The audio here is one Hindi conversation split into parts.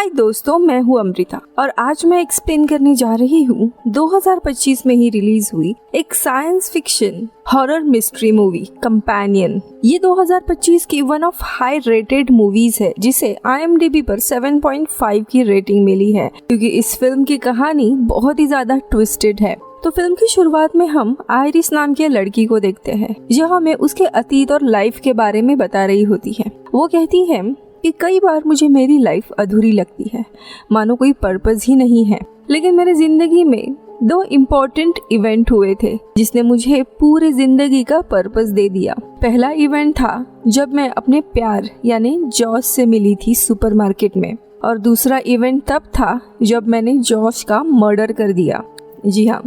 हाय दोस्तों, मैं हूँ अमृता और आज मैं एक्सप्लेन करने जा रही हूँ 2025 में ही रिलीज हुई एक science fiction horror mystery movie companion. ये 2025 की one of high rated movies है जिसे IMDb पर 7.5 की रेटिंग मिली है क्योंकि इस फिल्म की कहानी बहुत ही ज्यादा ट्विस्टेड है। तो फिल्म की शुरुआत में हम आयरिस नाम के लड़की को देखते हैं जो हमें उसके अतीत और लाइफ के बारे में बता रही होती है। वो कहती है कि कई बार मुझे मेरी लाइफ अधूरी लगती है, मानो कोई पर्पस ही नहीं है। लेकिन मेरे जिंदगी में 2 इम्पोर्टेंट इवेंट हुए थे जिसने मुझे पूरे जिंदगी का पर्पस दे दिया। पहला इवेंट था जब मैं अपने प्यार यानी जॉश से मिली थी सुपरमार्केट में, और दूसरा इवेंट तब था जब मैंने जॉश का मर्डर कर दिया। जी हाँ,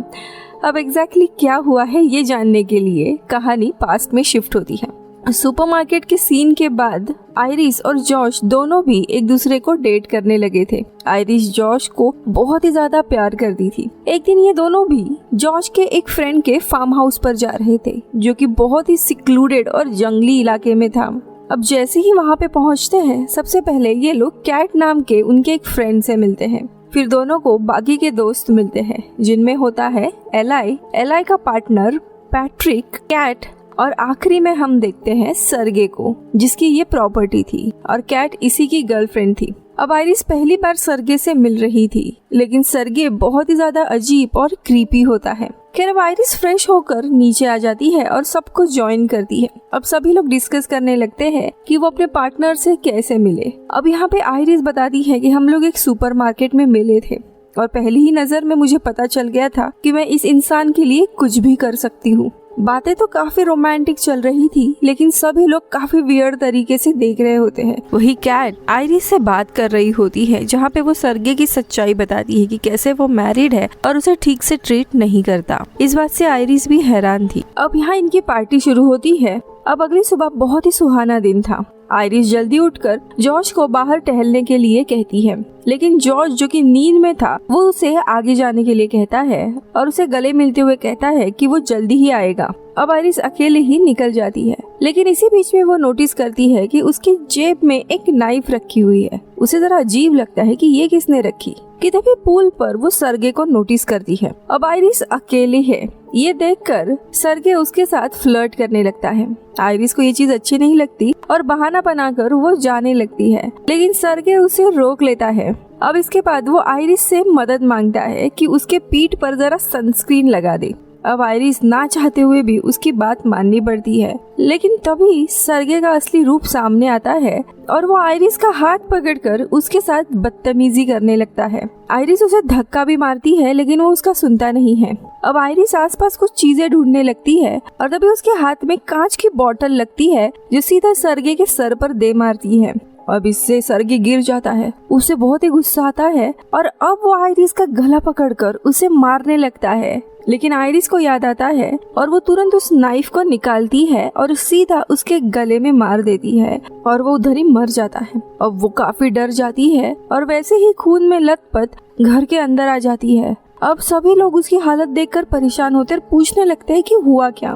अब एग्जैक्टली क्या हुआ है ये जानने के लिए कहानी पास्ट में शिफ्ट होती है। सुपरमार्केट के सीन के बाद आयरिस और जॉश दोनों भी एक दूसरे को डेट करने लगे थे। आयरिस जॉश को बहुत ही ज्यादा प्यार करती थी। एक दिन ये दोनों भी जॉश के एक फ्रेंड के फार्म हाउस पर जा रहे थे जो कि बहुत ही सिक्लूडेड और जंगली इलाके में था। अब जैसे ही वहाँ पे पहुँचते हैं, सबसे पहले ये लोग कैट नाम के उनके एक फ्रेंड से मिलते हैं। फिर दोनों को बाकी के दोस्त मिलते हैं जिनमें होता है एलाई का पार्टनर पैट्रिक, कैट, और आखिरी में हम देखते हैं सर्गे को जिसकी ये प्रॉपर्टी थी और कैट इसी की गर्लफ्रेंड थी। अब आयरिस पहली बार सर्गे से मिल रही थी लेकिन सर्गे बहुत ही ज्यादा अजीब और क्रीपी होता है। खैर, अब आयरिस फ्रेश होकर नीचे आ जाती है और सबको ज्वाइन करती है। अब सभी लोग डिस्कस करने लगते हैं कि वो अपने पार्टनर से कैसे मिले। अब यहाँ पे आयरिस बताती है कि हम लोग एक सुपरमार्केट में मिले थे और पहली ही नजर में मुझे पता चल गया था कि मैं इस इंसान के लिए कुछ भी कर सकती हूँ। बातें तो काफी रोमांटिक चल रही थी लेकिन सभी लोग काफी वियर्ड तरीके से देख रहे होते हैं। वही कैट आयरिस से बात कर रही होती है जहाँ पे वो सर्गे की सच्चाई बताती है कि कैसे वो मैरिड है और उसे ठीक से ट्रीट नहीं करता। इस बात से आयरिस भी हैरान थी। अब यहाँ इनकी पार्टी शुरू होती है। अब अगली सुबह बहुत ही सुहाना दिन था। आयरिस जल्दी उठकर जॉश को बाहर टहलने के लिए कहती है लेकिन जॉश जो कि नींद में था वो उसे आगे जाने के लिए कहता है और उसे गले मिलते हुए कहता है कि वो जल्दी ही आएगा। अब आयरिस अकेले ही निकल जाती है लेकिन इसी बीच में वो नोटिस करती है कि उसकी जेब में एक नाइफ रखी हुई है। उसे जरा अजीब लगता है कि ये किसने रखी। कि तभी पुल पर वो सर्गे को नोटिस करती है। अब आयरिस अकेले है, ये देखकर सर्गे उसके साथ फ्लर्ट करने लगता है। आयरिस को ये चीज अच्छी नहीं लगती और बहाना बनाकर वो जाने लगती है लेकिन सर्गे उसे रोक लेता है। अब इसके बाद वो आयरिस से मदद मांगता है कि उसके पीठ पर जरा सनस्क्रीन लगा दे। अब आयरिस ना चाहते हुए भी उसकी बात माननी पड़ती है लेकिन तभी सर्गे का असली रूप सामने आता है और वो आयरिस का हाथ पकड़कर उसके साथ बदतमीजी करने लगता है। आयरिस उसे धक्का भी मारती है लेकिन वो उसका सुनता नहीं है। अब आयरिस आसपास कुछ चीजें ढूंढने लगती है और तभी उसके हाथ में कांच की बोतल लगती है जो सीधा सर्गे के सर पर दे मारती है। अब इससे सर्गे गिर जाता है। उसे बहुत ही गुस्सा आता है और अब वो आयरिस का गला पकड़कर उसे मारने लगता है लेकिन आयरिस को याद आता है और वो तुरंत उस नाइफ को निकालती है और सीधा उसके गले में मार देती है और वो उधर ही मर जाता है। अब वो काफी डर जाती है और वैसे ही खून में लथपथ घर के अंदर आ जाती है। अब सभी लोग उसकी हालत देखकर परेशान होते और पूछने लगते हैं कि हुआ क्या।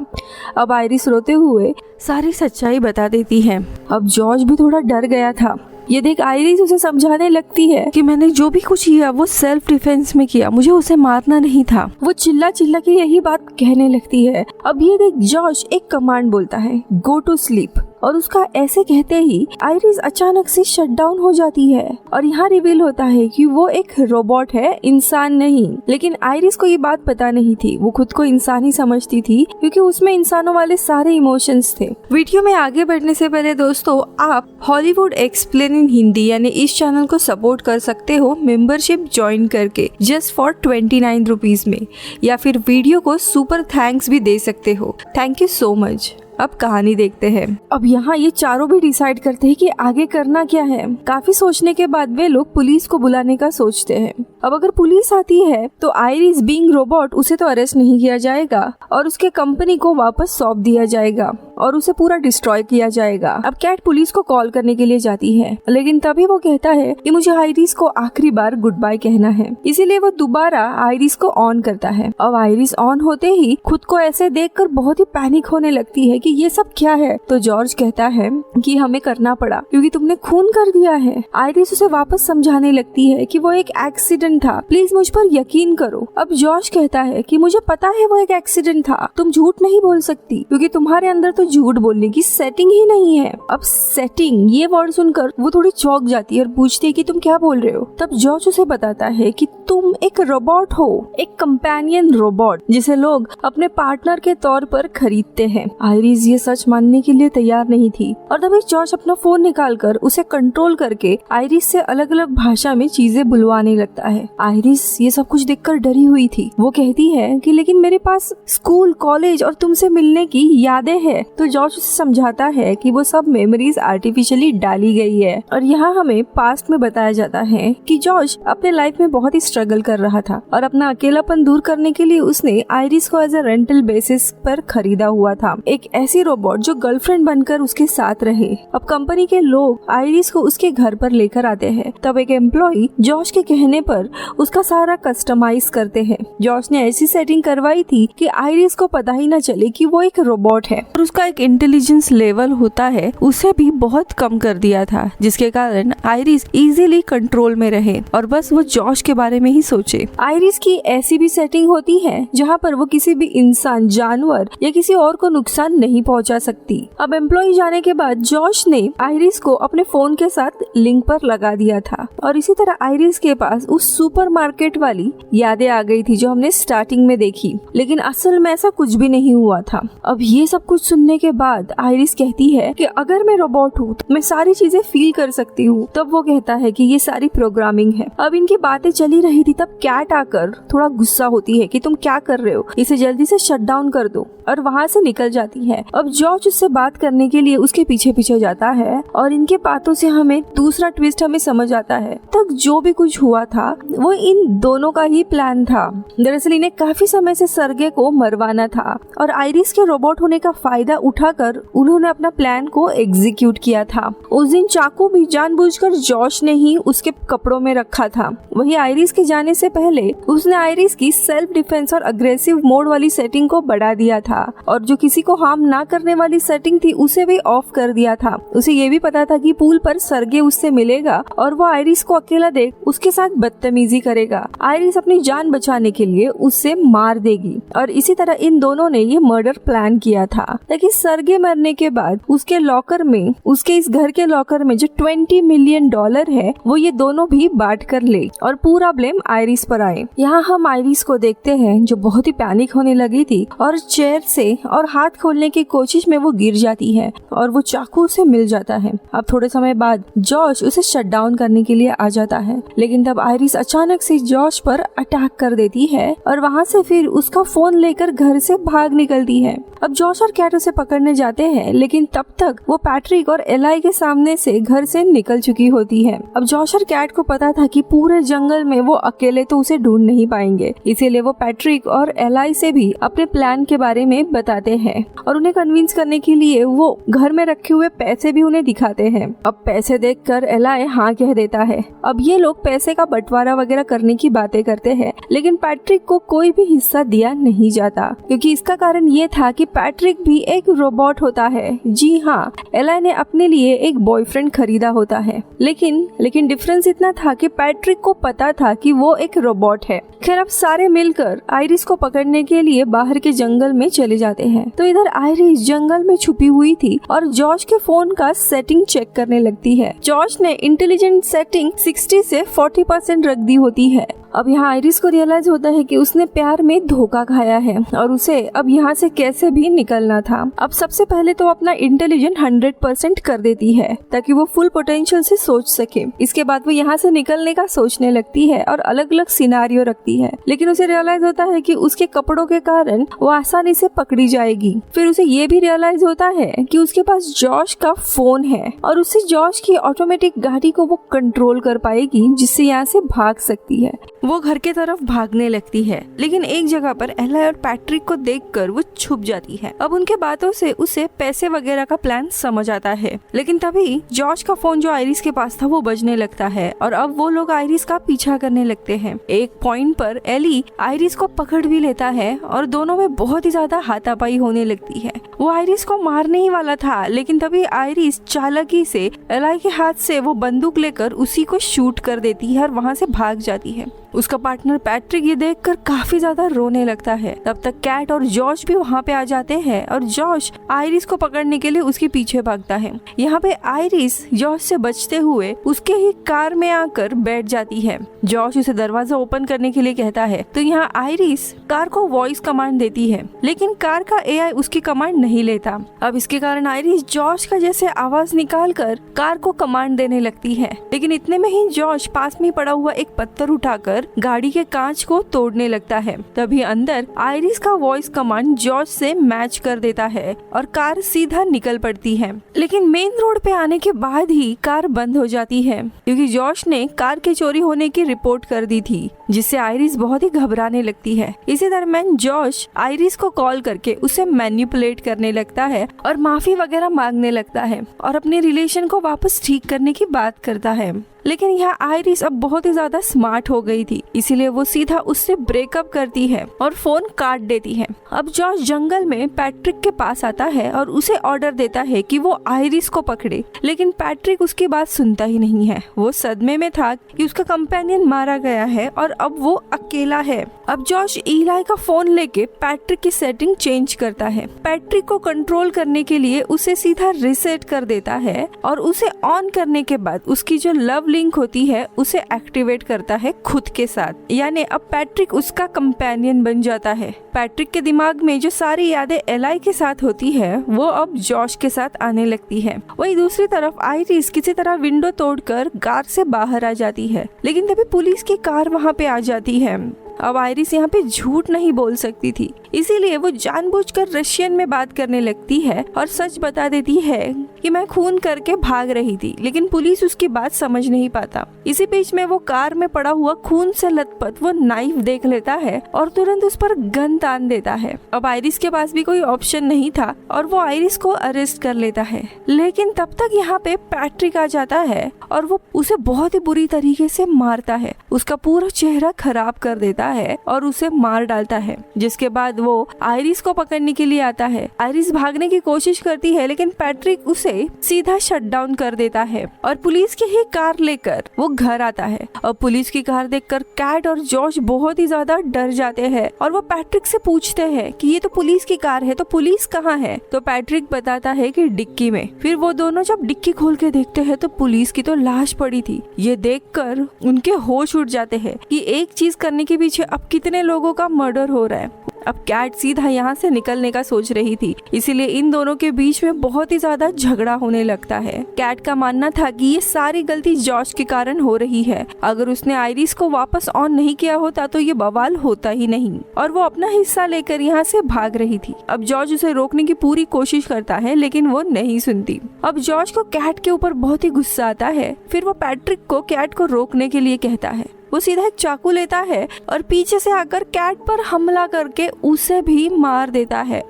अब आयरिस रोते हुए सारी सच्चाई बता देती है। अब जॉर्ज भी थोड़ा डर गया था। ये देख आयरिस उसे समझाने लगती है कि मैंने जो भी कुछ किया वो सेल्फ डिफेंस में किया, मुझे उसे मारना नहीं था। वो चिल्ला चिल्ला के यही बात कहने लगती है। अब ये देख जॉर्ज एक कमांड बोलता है, गो टू स्लीप, और उसका ऐसे कहते ही आयरिस अचानक से शट डाउन हो जाती है और यहाँ रिवील होता है कि वो एक रोबोट है, इंसान नहीं। लेकिन आयरिस को ये बात पता नहीं थी। वो खुद को इंसान ही समझती थी क्योंकि उसमें इंसानों वाले सारे इमोशंस थे। वीडियो में आगे बढ़ने से पहले दोस्तों, आप हॉलीवुड एक्सप्लेन इन हिंदी यानी इस चैनल को सपोर्ट कर सकते हो मेंबरशिप ज्वाइन करके जस्ट फॉर 29 रुपीज में, या फिर वीडियो को सुपर थैंक्स भी दे सकते हो। Thank you so much. अब कहानी देखते हैं। अब यहाँ ये चारों भी डिसाइड करते हैं कि आगे करना क्या है। काफी सोचने के बाद वे लोग पुलिस को बुलाने का सोचते हैं। अब अगर पुलिस आती है तो आयरिस बीइंग रोबोट उसे तो अरेस्ट नहीं किया जाएगा और उसके कंपनी को वापस सौंप दिया जाएगा। और उसे पूरा डिस्ट्रॉय किया जाएगा। अब कैट पुलिस को कॉल करने के लिए जाती है, लेकिन तभी वो कहता है कि मुझे आयरिस को आखिरी बार गुड बाय कहना है। इसीलिए वो दोबारा आयरिस को ऑन करता है। अब आयरिस ऑन होते ही खुद को ऐसे देखकर बहुत ही पैनिक होने लगती है कि ये सब क्या है। तो जॉर्ज कहता है कि हमें करना पड़ा क्योंकि तुमने खून कर दिया है। आयरिस उसे वापस समझाने लगती है कि वो एक एक्सीडेंट था, प्लीज मुझ पर यकीन करो। अब जॉर्ज कहता है कि मुझे पता है वो एक एक्सीडेंट था, तुम झूठ नहीं बोल सकती क्योंकि तुम्हारे अंदर तो झूठ बोलने की सेटिंग ही नहीं है। अब सेटिंग ये वर्ड सुनकर वो थोड़ी चौंक जाती है और पूछती है कि तुम क्या बोल रहे हो। तब जॉर्ज उसे बताता है कि तुम एक रोबोट हो, एक कंपेनियन रोबोट जिसे लोग अपने पार्टनर के तौर पर खरीदते हैं। आयरिस ये सच मानने के लिए तैयार नहीं थी और तभी जॉर्ज अपना फोन निकालकर उसे कंट्रोल करके आयरिस से अलग अलग भाषा में चीजें बुलवाने लगता है। आयरिस ये सब कुछ देखकर डरी हुई थी। वो कहती है कि लेकिन मेरे पास स्कूल, कॉलेज और तुमसे मिलने की यादें हैं। तो जॉर्ज उसे समझाता है कि वो सब मेमोरीज आर्टिफिशियली डाली गई है। और यहाँ हमें पास्ट में बताया जाता है कि जॉर्ज अपने लाइफ में बहुत ही स्ट्रगल कर रहा था और अपना अकेलापन दूर करने के लिए उसने आयरिस को एज अ रेंटल बेसिस पर खरीदा हुआ था, एक ऐसी रोबोट जो गर्लफ्रेंड बनकर उसके साथ रहे। अब कंपनी के लोग आयरिस को उसके घर पर लेकर आते हैं। तब एक एम्प्लॉय जॉर्ज के कहने पर उसका सारा कस्टमाइज करते हैं। जॉर्ज ने ऐसी सेटिंग करवाई थी कि आयरिस को पता ही न चले कि वो एक रोबोट है और उसका एक इंटेलिजेंस लेवल होता है उसे भी बहुत कम कर दिया था, जिसके कारण आयरिस इजीली कंट्रोल में रहे और बस वो जॉर्ज के बारे में ही सोचे। आयरिस की ऐसी भी सेटिंग होती है जहाँ पर वो किसी भी इंसान, जानवर या किसी और को नुकसान नहीं पहुँचा सकती। अब एम्प्लॉय जाने के बाद जॉर्ज ने आयरिस को अपने फोन के साथ लिंक पर लगा दिया था और इसी तरह आयरिस के पास उस सुपरमार्केट वाली यादें आ गई थी जो हमने स्टार्टिंग में देखी, लेकिन असल में ऐसा कुछ भी नहीं हुआ था। अब ये सब कुछ सुनने के बाद आयरिस कहती है कि अगर मैं रोबोट हूँ तो मैं सारी चीजें फील कर सकती हूँ। तब वो कहता है कि ये सारी प्रोग्रामिंग है। अब इनकी बातें चली रही थी तब कैट आकर थोड़ा गुस्सा होती है कि तुम क्या कर रहे हो, इसे जल्दी से शट डाउन कर दो, और वहाँ से निकल जाती है। अब जॉर्ज उससे बात करने के लिए उसके पीछे पीछे जाता है और इनके बातों से हमें दूसरा ट्विस्ट हमें समझ आता है। तक जो भी कुछ हुआ था वो इन दोनों का ही प्लान था। दरअसल इन्हें काफी समय से सर्गे को मरवाना था और आयरिस के रोबोट होने का फायदा उठाकर उन्होंने अपना प्लान को एग्जीक्यूट किया था। उस दिन चाकू भी जानबूझकर जॉर्ज ने ही उसके कपड़ों में रखा था। वही आयरिस के जाने से पहले उसने आयरिस की सेल्फ डिफेंस और अग्रेसिव मोड वाली सेटिंग को बढ़ा दिया था और जो किसी को हार्म ना करने वाली सेटिंग थी उसे भी ऑफ कर दिया था। उसे ये भी पता था कि पूल पर सर्गे उससे मिलेगा और वो आयरिस को अकेला देख उसके साथ बदतमीजी करेगा। आयरिस अपनी जान बचाने के लिए उससे मार देगी और इसी तरह इन दोनों ने ये मर्डर प्लान किया था ताकि सर्गे मरने के बाद उसके लॉकर में, उसके इस घर के लॉकर में जो $20 मिलियन है वो ये दोनों भी बांट कर ले और पूरा ब्लेम आयरिस पर आए। यहाँ हम आयरिस को देखते हैं जो बहुत ही पैनिक होने लगी थी और चेयर से और हाथ खोलने की कोशिश में वो गिर जाती है और वो चाकू से मिल जाता है। अब थोड़े समय बाद जॉर्ज उसे शट डाउन करने के लिए आ जाता है, लेकिन तब आयरिस अचानक से जॉर्ज पर अटैक कर देती है और वहाँ से फिर उसका फोन लेकर घर से भाग निकलती है। अब जॉर्ज और कैट उसे पकड़ने जाते हैं, लेकिन तब तक वो पैट्रिक और एलाई के सामने से घर से निकल चुकी होती है। अब जॉर्ज और कैट को पता था कि पूरे जंगल में वो अकेले तो उसे ढूंढ नहीं पाएंगे, इसीलिए वो पैट्रिक और एलाई से भी अपने प्लान के बारे में बताते हैं और उन्हें कन्विंस करने के लिए वो घर में रखे हुए पैसे भी उन्हें दिखाते हैं। अब पैसे देखकर एलाई हाँ कह देता है। अब ये लोग पैसे का बंटवारा वगैरह करने की बातें करते हैं, लेकिन पैट्रिक को कोई भी हिस्सा दिया नहीं जाता क्योंकि इसका कारण ये था कि पैट्रिक भी एक रोबोट होता है। जी हाँ, एलाई ने अपने लिए एक बॉयफ्रेंड खरीदा होता है, लेकिन डिफरेंस इतना था कि पैट्रिक को पता था कि वो एक रोबोट है। खैर अब सारे मिलकर आयरिस को पकड़ने के लिए बाहर के जंगल में चले जाते हैं। तो इधर आयरिस जंगल में छुपी हुई थी और जॉर्ज के फोन का सेटिंग चेक करने लगती है। जॉर्ज ने इंटेलिजेंट सेटिंग 60 से 40% रख दी होती है। अब यहाँ आयरिस को रियलाइज होता है कि उसने प्यार में धोखा खाया है और उसे अब यहाँ से कैसे भी निकलना था। अब सबसे पहले तो अपना इंटेलिजेंट 100% कर देती है ताकि वो फुल पोटेंशियल से सोच सके। इसके बाद वो यहाँ से निकलने का सोचने लगती है और अलग अलग सिनारियो रखती है, लेकिन उसे रियलाइज होता है कि उसके कपड़ों के कारण वो आसानी से पकड़ी जाएगी। फिर उसे ये भी रियलाइज होता है कि उसके पास जॉर्ज का फोन है और उससे जॉर्ज की ऑटोमेटिक गाड़ी को वो कंट्रोल कर पाएगी जिससे यहाँ से भाग सकती है। वो घर के तरफ भागने लगती है, लेकिन एक जगह पर एलाई और पैट्रिक को देखकर वो छुप जाती है। अब उनके बातों से उसे पैसे वगैरह का प्लान समझ आता है, लेकिन तभी जॉर्ज का फोन जो आयरिस के पास था वो बजने लगता है और अब वो लोग आयरिस का पीछा करने लगते हैं। एक पॉइंट पर एली आयरिस को पकड़ भी लेता है और दोनों में बहुत ही ज्यादा हाथापाई होने लगती है। वो आयरिस को मारने ही वाला था, लेकिन तभी आयरिस चालाकी से एलाई के हाथ से वो बंदूक लेकर उसी को शूट कर देती है और वहाँ से भाग जाती है। उसका पार्टनर पैट्रिक ये देखकर काफी ज्यादा रोने लगता है। तब तक कैट और जॉर्ज भी वहाँ पे आ जाते हैं और जॉर्ज आयरिस को पकड़ने के लिए उसके पीछे भागता है। यहाँ पे आयरिस जॉर्ज से बचते हुए उसके ही कार में आकर बैठ जाती है। जॉर्ज उसे दरवाजा ओपन करने के लिए कहता है, तो यहाँ आयरिस कार को वॉइस कमांड देती है, लेकिन कार का एआई उसकी कमांड नहीं लेता। अब इसके कारण आयरिस जॉर्ज का जैसे आवाज निकाल कर कार को कमांड देने लगती है, लेकिन इतने में ही जॉर्ज पास में पड़ा हुआ एक पत्थर उठाकर गाड़ी के कांच को तोड़ने लगता है। तभी अंदर आयरिस का वॉइस कमांड जॉर्ज से मैच कर देता है और कार सीधा निकल पड़ती है, लेकिन मेन रोड पे आने के बाद ही कार बंद हो जाती है, क्योंकि जॉर्ज ने कार के चोरी होने की रिपोर्ट कर दी थी, जिससे आयरिस बहुत ही घबराने लगती है। इसी दरम्यान जॉर्ज आयरिस को कॉल करके उसे मैनिपुलेट करने लगता है और माफी वगैरह मांगने लगता है और अपने रिलेशन को वापस ठीक करने की बात करता है। लेकिन यहाँ आयरिस अब बहुत ही ज्यादा स्मार्ट हो गई थी, इसीलिए वो सीधा उससे ब्रेकअप करती है और फोन काट देती है। अब जॉर्ज जंगल में पैट्रिक के पास आता है और उसे ऑर्डर देता है कि वो आयरिस को पकड़े, लेकिन पैट्रिक उसकी बात सुनता ही नहीं है। वो सदमे में था कि उसका कंपेनियन मारा गया है और अब वो अकेला है। अब जॉर्ज इलाई का फोन लेके पैट्रिक की सेटिंग चेंज करता है। पैट्रिक को कंट्रोल करने के लिए उसे सीधा रिसेट कर देता है और उसे ऑन करने के बाद उसकी जो लव लिंक होती है उसे एक्टिवेट करता है खुद के साथ, यानी अब पैट्रिक उसका कंपेनियन बन जाता है। पैट्रिक के दिमाग में जो सारी यादें एलाई के साथ होती है वो अब जॉर्ज के साथ आने लगती है। वही दूसरी तरफ आयरिस किसी तरह विंडो तोड़कर कार से बाहर आ जाती है, लेकिन तभी पुलिस की कार वहाँ पे आ जाती है। अब आयरिस यहाँ पे झूठ नहीं बोल सकती थी, इसीलिए वो जानबूझकर रशियन में बात करने लगती है और सच बता देती है कि मैं खून करके भाग रही थी, लेकिन पुलिस उसकी बात समझ नहीं पाता। इसी बीच में वो कार में पड़ा हुआ खून से लथपथ वो नाइफ देख लेता है और तुरंत उस पर गन तान देता है। अब आयरिस के पास भी कोई ऑप्शन नहीं था और वो आयरिस को अरेस्ट कर लेता है, लेकिन तब तक यहाँ पे पैट्रिक आ जाता है और वो उसे बहुत ही बुरी तरीके से मारता है, उसका पूरा चेहरा खराब कर देता है और उसे मार डालता है। जिसके बाद वो आयरिस को पकड़ने के लिए आता है। आयरिस भागने की कोशिश करती है, लेकिन पैट्रिक उसे सीधा शट डाउन कर देता है और पुलिस की ही कार लेकर वो घर आता है। और पुलिस की कार देखकर कैट और जॉर्ज बहुत ही ज्यादा डर जाते हैं और वो पैट्रिक से पूछते हैं कि ये तो पुलिस की कार है, तो पुलिस कहाँ है? तो पैट्रिक बताता है कि डिक्की में। फिर वो दोनों जब डिक्की खोल के देखते हैं तो पुलिस की तो लाश पड़ी थी। ये देखकर उनके होश उड़ जाते हैं कि एक चीज करने के पीछे अब कितने लोगों का मर्डर हो रहा है। अब कैट सीधा यहाँ से निकलने का सोच रही थी, इसीलिए इन दोनों के बीच में बहुत ही ज्यादा झगड़ा होने लगता है। कैट का मानना था कि ये सारी गलती जॉर्ज के कारण हो रही है, अगर उसने आयरिस को वापस ऑन नहीं किया होता तो ये बवाल होता ही नहीं, और वो अपना हिस्सा लेकर यहाँ से भाग रही थी। अब जॉर्ज उसे रोकने की पूरी कोशिश करता है, लेकिन वो नहीं सुनती। अब जॉर्ज को कैट के ऊपर बहुत ही गुस्सा आता है। फिर वो पैट्रिक को कैट को रोकने के लिए कहता है। वो सीधा एक चाकू लेता है और पीछे से आकर कैट पर हमला करके उसे भी मार देता है।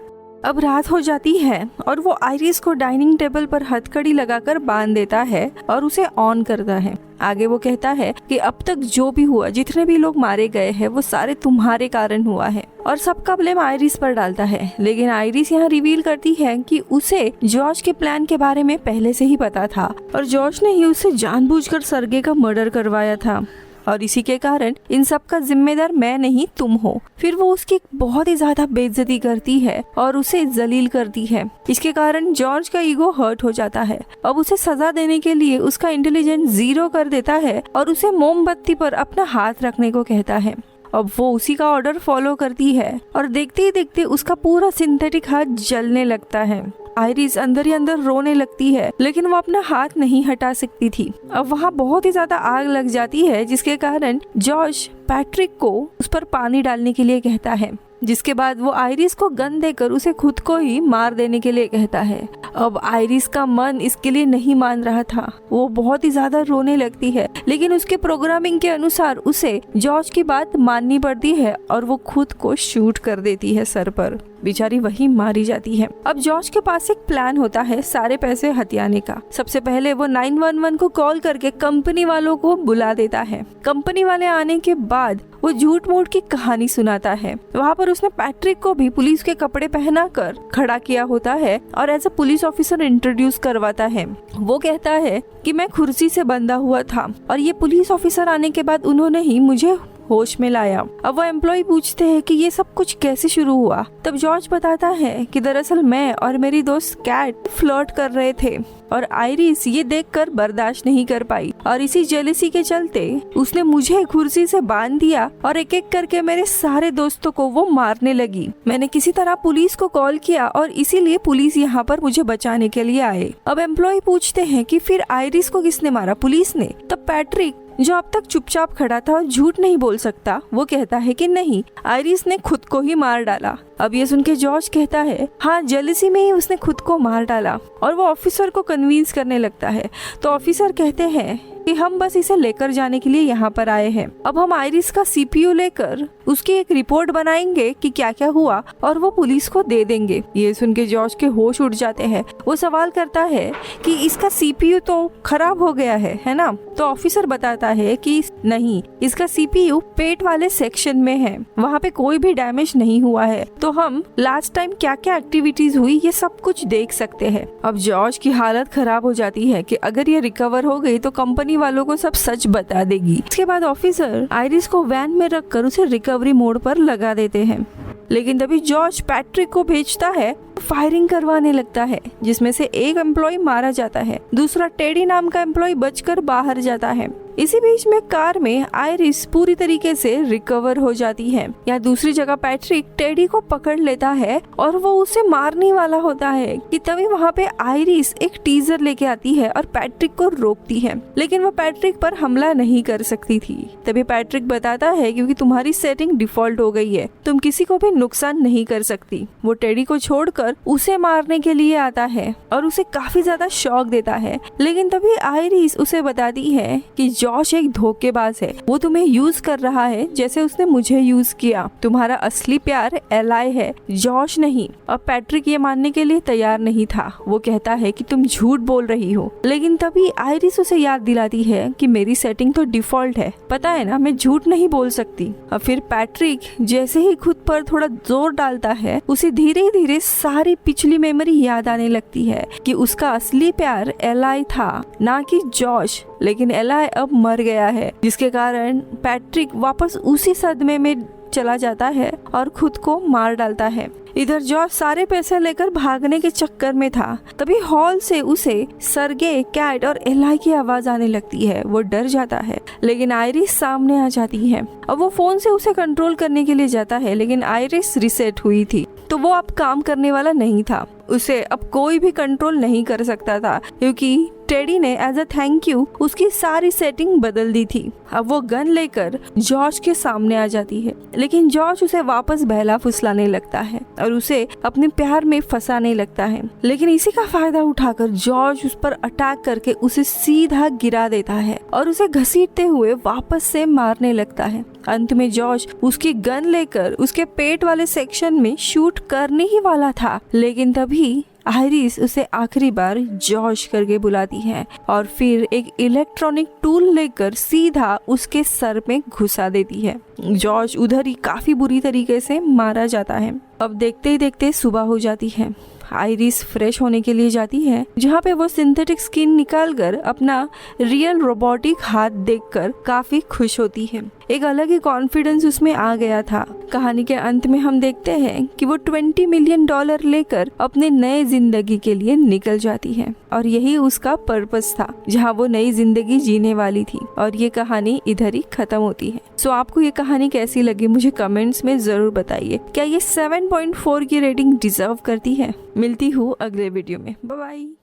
अब रात हो जाती है और वो आयरिस को डाइनिंग टेबल पर हथकड़ी लगाकर बांध देता है और उसे ऑन करता है। आगे वो कहता है कि अब तक जो भी हुआ, जितने भी लोग मारे गए हैं, वो सारे तुम्हारे कारण हुआ है, और सबका ब्लेम आयरिस पर डालता है। लेकिन आयरिस यहाँ रिवील करती है कि उसे जॉर्ज के प्लान के बारे में पहले से ही पता था और जॉर्ज ने ही उसे जानबूझकर सर्गे का मर्डर करवाया था और इसी के कारण इन सब का जिम्मेदार मैं नहीं तुम हो। फिर वो उसकी बहुत ही ज्यादा बेइज्जती करती है और उसे जलील करती है। इसके कारण जॉर्ज का ईगो हर्ट हो जाता है। अब उसे सजा देने के लिए उसका इंटेलिजेंस 0 कर देता है और उसे मोमबत्ती पर अपना हाथ रखने को कहता है। अब वो उसी का ऑर्डर फॉलो करती है और देखते ही देखते उसका पूरा सिंथेटिक हाथ जलने लगता है। आयरिस अंदर ही अंदर रोने लगती है, लेकिन वो अपना हाथ नहीं हटा सकती थी। अब वहाँ बहुत ही ज्यादा आग लग जाती है, जिसके कारण जॉर्ज पैट्रिक को उस पर पानी डालने के लिए कहता है। जिसके बाद वो आयरिस को गन देकर उसे खुद को ही मार देने के लिए कहता है। अब आयरिस का मन इसके लिए नहीं मान रहा था, वो बहुत ही ज्यादा रोने लगती है, लेकिन उसके प्रोग्रामिंग के अनुसार उसे जॉर्ज की बात माननी पड़ती है और वो खुद को शूट कर देती है सर पर। बेचारी वही मारी जाती है। अब जॉर्ज के पास एक प्लान होता है सारे पैसे हथियाने का। सबसे पहले वो 911 को कॉल करके कंपनी वालों को बुला देता है। कंपनी वाले आने के बाद वो झूठ मूठ की कहानी सुनाता है। वहाँ पर उसने पैट्रिक को भी पुलिस के कपड़े पहनाकर खड़ा किया होता है और as a police officer introduce करवाता है। वो कहता है कि मैं कुर्सी से बंधा हुआ था और ये पुलिस ऑफिसर आने के बाद उन्होंने ही मुझे होश में लाया। अब वो एम्प्लॉय पूछते हैं कि ये सब कुछ कैसे शुरू हुआ। तब जॉर्ज बताता है कि दरअसल मैं और मेरी दोस्त कैट फ्लर्ट कर रहे थे और आयरिस ये देखकर बर्दाश्त नहीं कर पाई और इसी जेलसी के चलते उसने मुझे कुर्सी से बांध दिया और एक एक करके मेरे सारे दोस्तों को वो मारने लगी। मैंने किसी तरह पुलिस को कॉल किया और इसीलिए पुलिस यहाँ पर मुझे बचाने के लिए आए। अब एम्प्लॉय पूछते हैं कि फिर आयरिस को किसने मारा, पुलिस ने? तब पैट्रिक जो अब तक चुपचाप खड़ा था और झूठ नहीं बोल सकता, वो कहता है कि नहीं, आयरिस ने खुद को ही मार डाला। अब ये सुन के जॉर्ज कहता है हाँ, जेलसी में ही उसने खुद को मार डाला और वो ऑफिसर को कन्विंस करने लगता है। तो ऑफिसर कहते हैं कि हम बस इसे लेकर जाने के लिए यहाँ पर आए हैं। अब हम आयरिस का CPU लेकर उसकी एक रिपोर्ट बनाएंगे कि क्या क्या हुआ और वो पुलिस को दे देंगे। ये सुन के जॉर्ज के होश उड़ जाते हैं। वो सवाल करता है कि इसका CPU तो खराब हो गया है ना? तो ऑफिसर बताता है कि नहीं, इसका CPU पेट वाले सेक्शन में है, वहाँ पे कोई भी डैमेज नहीं हुआ है। तो हम लास्ट टाइम क्या क्या एक्टिविटीज हुई ये सब कुछ देख सकते हैं। अब जॉर्ज की हालत खराब हो जाती है कि अगर ये रिकवर हो गई तो कंपनी वालों को सब सच बता देगी। इसके बाद ऑफिसर आयरिस को वैन में रखकर उसे रिकवरी मोड पर लगा देते हैं, लेकिन तभी जॉर्ज पैट्रिक को भेजता है, फायरिंग करवाने लगता है, जिसमें से एक एम्प्लॉय मारा जाता है, दूसरा टेडी नाम का एम्प्लॉय बचकर बाहर जाता है। इसी बीच में कार में आयरिस पूरी तरीके से रिकवर हो जाती है। या दूसरी जगह पैट्रिक टेडी को पकड़ लेता है और वो उसे मारने वाला होता है कि तभी वहाँ पे आयरिस एक टीजर लेके आती है और पैट्रिक को रोकती है, लेकिन वो पैट्रिक पर हमला नहीं कर सकती थी। तभी पैट्रिक बताता है क्योंकि तुम्हारी सेटिंग डिफॉल्ट हो गई है, तुम किसी को भी नुकसान नहीं कर सकती। वो टेडी को छोड़कर उसे मारने के लिए आता है और उसे काफी ज्यादा शॉक देता है, लेकिन तभी आयरिस उसे बताती है कि जॉश एक धोखेबाज है, वो तुम्हें यूज कर रहा है जैसे उसने मुझे यूज किया। तुम्हारा असली प्यार एलाई है, जॉश नहीं। अब पैट्रिक ये मानने के लिए तैयार नहीं था। वो कहता है कि तुम झूठ बोल रही हो, लेकिन तभी आयरिस उसे याद दिलाती है कि मेरी सेटिंग तो डिफॉल्ट है, पता है ना, मैं झूठ नहीं बोल सकती। अब फिर पैट्रिक जैसे ही खुद पर थोड़ा जोर डालता है, उसे धीरे धीरे सारी पिछली मेमोरी याद आने लगती है कि उसका असली प्यार एलाई था, ना कि जॉश। लेकिन एलाई अब मर गया है, जिसके कारण पैट्रिक वापस उसी सदमे में चला जाता है और खुद को मार डालता है। इधर जॉर्ज सारे पैसे लेकर भागने के चक्कर में था, तभी हॉल से उसे सर्गे, कैट और एलाई की आवाज आने लगती है। वो डर जाता है, लेकिन आयरिस सामने आ जाती है। अब वो फोन से उसे कंट्रोल करने के लिए जाता है, लेकिन आयरिस रिसेट हुई थी, तो वो अब काम करने वाला नहीं था। उसे अब कोई भी कंट्रोल नहीं कर सकता था, क्योंकि टेडी ने एज अ थैंक यू उसकी सारी सेटिंग बदल दी थी। अब वो गन लेकर जॉर्ज के सामने आ जाती है, लेकिन जॉर्ज उसे वापस बहला फुसलाने लगता है और उसे अपने प्यार में फंसाने लगता है। लेकिन इसी का फायदा उठाकर जॉर्ज उस पर अटैक करके उसे सीधा गिरा देता है और उसे घसीटते हुए वापस से मारने लगता है। अंत में जॉर्ज उसकी गन लेकर उसके पेट वाले सेक्शन में शूट करने ही वाला था, लेकिन तभी आयरिस उसे आखिरी बार जॉर्ज करके बुलाती है और फिर एक इलेक्ट्रॉनिक टूल लेकर सीधा उसके सर में घुसा देती है। जॉर्ज उधर ही काफी बुरी तरीके से मारा जाता है। अब देखते ही देखते सुबह हो जाती है। आयरिस फ्रेश होने के लिए जाती है, जहाँ पे वो सिंथेटिक स्किन निकालकर अपना रियल रोबोटिक हाथ देखकर काफी खुश होती है। एक अलग ही कॉन्फिडेंस उसमें आ गया था। कहानी के अंत में हम देखते हैं कि वो $20 मिलियन लेकर अपने नए जिंदगी के लिए निकल जाती है और यही उसका पर्पस था, जहाँ वो नई जिंदगी जीने वाली थी। और ये कहानी इधर ही खत्म होती है। सो आपको ये कहानी कैसी लगी मुझे कमेंट्स में जरूर बताइए। क्या ये 7.4 की रेटिंग डिजर्व करती है? मिलती हूँ अगले वीडियो में। Bye bye.